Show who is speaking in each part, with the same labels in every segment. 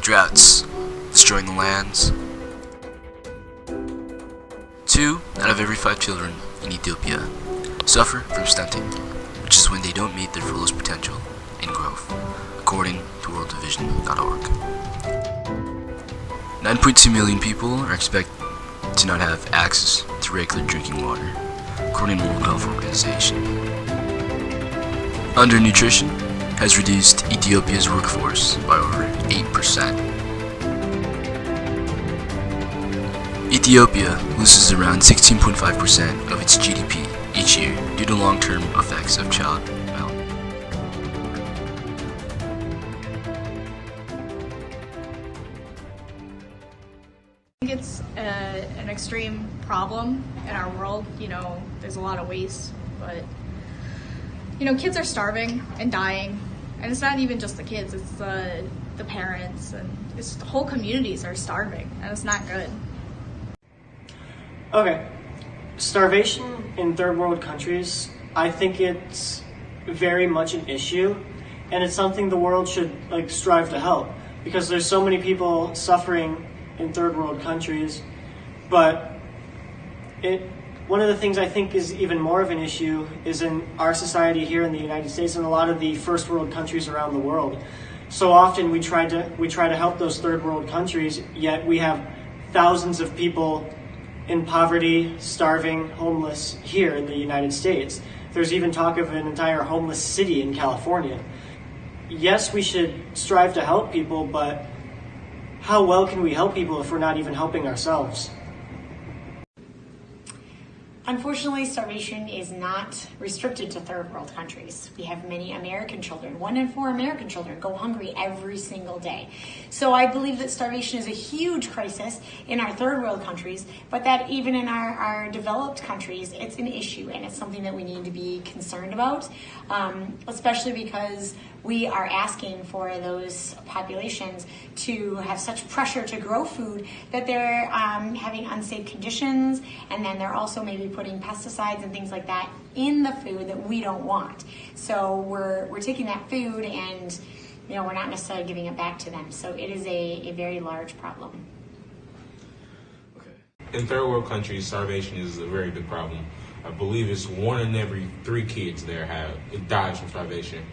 Speaker 1: droughts destroying the lands. 2 out of every 5 children in Ethiopia suffer from stunting, which is when they don't meet their fullest potential in growth, according to worlddivision.org. 9.2 million people are expected to not have access to regular drinking water, according to the World Health Organization. Undernutrition has reduced Ethiopia's workforce by over 8%. Ethiopia loses around 16.5% of its GDP each year due to long-term effects of child malnutrition.
Speaker 2: I think it's an extreme problem in our world. There's a lot of waste, but kids are starving and dying, and it's not even just the kids, it's the parents, and it's the whole communities are starving, and it's not good.
Speaker 3: Okay, starvation in third world countries, I think it's very much an issue, and it's something the world should strive to help, because there's so many people suffering in third world countries. But one of the things I think is even more of an issue is in our society here in the United States and a lot of the first world countries around the world. So often we try to help those third world countries, yet we have thousands of people in poverty, starving, homeless here in the United States. There's even talk of an entire homeless city in California. Yes, we should strive to help people, but how well can we help people if we're not even helping ourselves?
Speaker 4: Unfortunately, starvation is not restricted to third world countries. We have many American children. 1 in 4 American children go hungry every single day. So I believe that starvation is a huge crisis in our third world countries, but that even in our developed countries, it's an issue, and it's something that we need to be concerned about, especially because we are asking for those populations to have such pressure to grow food that they're having unsafe conditions, and then they're also maybe putting pesticides and things like that in the food that we don't want. So we're taking that food and we're not necessarily giving it back to them. So it is a very large problem.
Speaker 5: In third world countries, starvation is a very big problem. I believe it's 1 in every 3 kids there dies from starvation.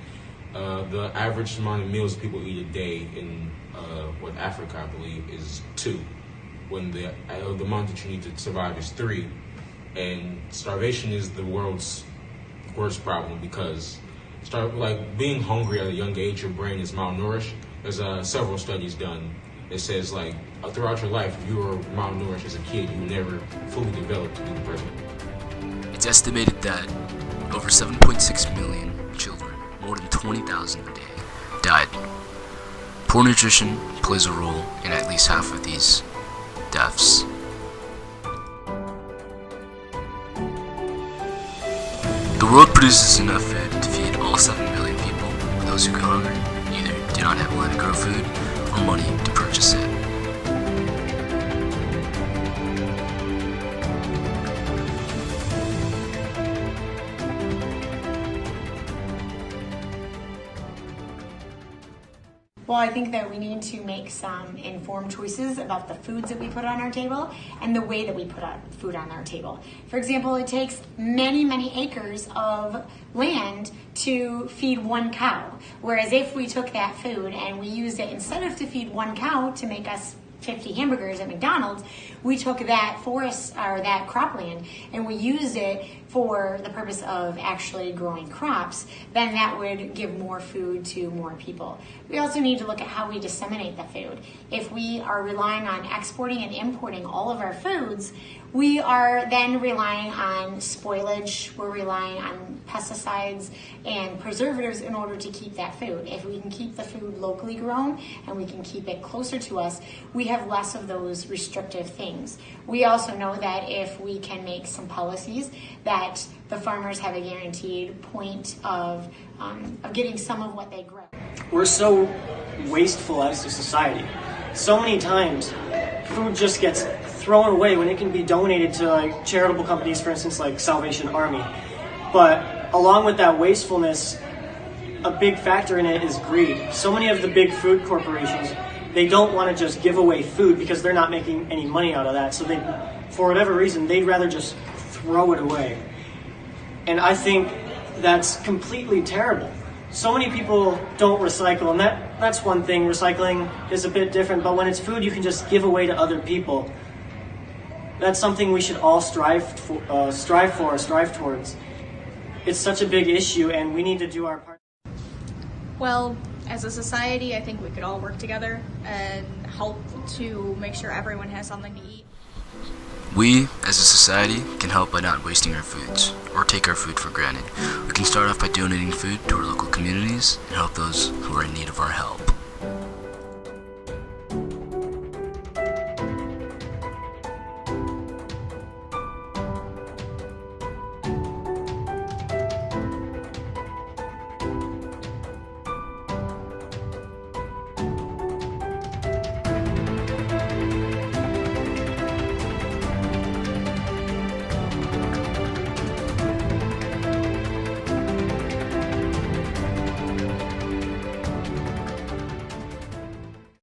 Speaker 5: The average amount of meals people eat a day in Africa, I believe, is 2. When the amount that you need to survive is 3. And starvation is the world's worst problem because being hungry at a young age, your brain is malnourished. There's several studies done. It says throughout your life, if you were malnourished as a kid, you never fully develop to be the person.
Speaker 1: It's estimated that over 7.6 million children, more than 20,000 a day, died. Poor nutrition plays a role in at least half of these deaths. The world produces enough food to feed all 7 billion people, but those who go hungry either do not have land to grow food or money to purchase it.
Speaker 4: Well, I think that we need to make some informed choices about the foods that we put on our table and the way that we put food on our table. For example, it takes many, many acres of land to feed 1 cow. Whereas if we took that food and we used it instead of to feed 1 cow to make us 50 hamburgers at McDonald's, we took that forest or that cropland and we used it for the purpose of actually growing crops, then that would give more food to more people. We also need to look at how we disseminate the food. If we are relying on exporting and importing all of our foods, we are then relying on spoilage, we're relying on pesticides and preservatives in order to keep that food. If we can keep the food locally grown and we can keep it closer to us, we have less of those restrictive things. We also know that if we can make some policies that the farmers have a guaranteed point of getting some of what they grow.
Speaker 3: We're so wasteful as a society. So many times, food just gets thrown away when it can be donated to charitable companies, for instance, like Salvation Army. But along with that wastefulness, a big factor in it is greed. So many of the big food corporations they don't want to just give away food because they're not making any money out of that. So they, for whatever reason, they'd rather just throw it away. And I think that's completely terrible. So many people don't recycle, and that's one thing. Recycling is a bit different, but when it's food you can just give away to other people, that's something we should all strive towards. It's such a big issue, and we need to do our part.
Speaker 2: Well, as a society, I think we could all work together and help to make sure everyone has something to eat.
Speaker 1: We, as a society, can help by not wasting our foods or take our food for granted. We can start off by donating food to our local communities and help those who are in need of our help.